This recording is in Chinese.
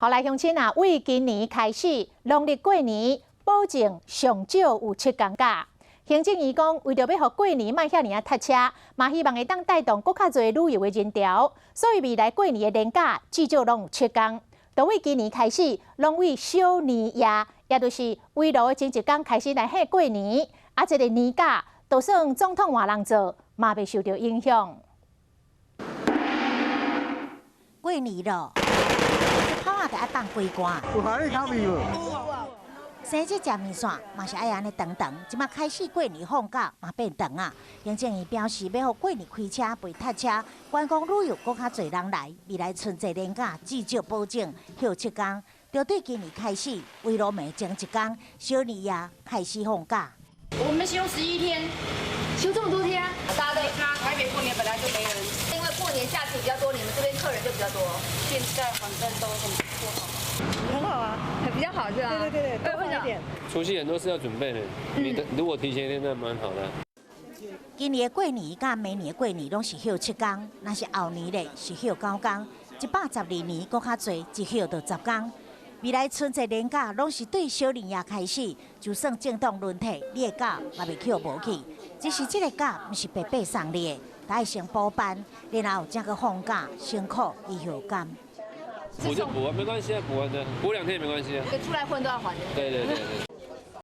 后来乡亲啊，为今年开始，农历过年保证上少有7天假。行政院讲，为着要互过年莫遐尔啊塞车，嘛希望会当带动更较侪旅游的人潮，所以未来过年的年假至少拢有7天。从为今年开始，拢为小年夜，也就是围炉的前1天开始来贺过年，啊，这个年假，就算总统换人做，嘛袂受到影响。过年咯，炮啊，就爱放龟歌。有合你口味无？生节食面线嘛是爱安尼长长，即马开始过年放假嘛变长啊。行政院表示，要互过年开车袂塞车，观光旅游更较侪人来。未来春节年假至少保证休7天，就对今年开始围炉前前1天，小年夜开始放假。我们休11天，休这么多天，大家都差。台北过年本来就没人，因为过年假期比较多，你们这边客人就比较多。现在反正都很不好。很好啊，比较好是吧？对，多花一点。除夕很多事要准备的，如果提前一天那蛮好的。今年的过年甲明年的过年拢是休7天，若是后年咧是休9天，112年搁较侪，一休就10天。未来春节年假拢是对小年夜开始，就算政党轮替，你的假嘛袂休无去。只是这个假毋是白白送你的，得爱先补办，然后才去放假，辛苦以后干。补就补啊，没关系啊，补完的，补2天也没关系啊。出来混都要还的。对。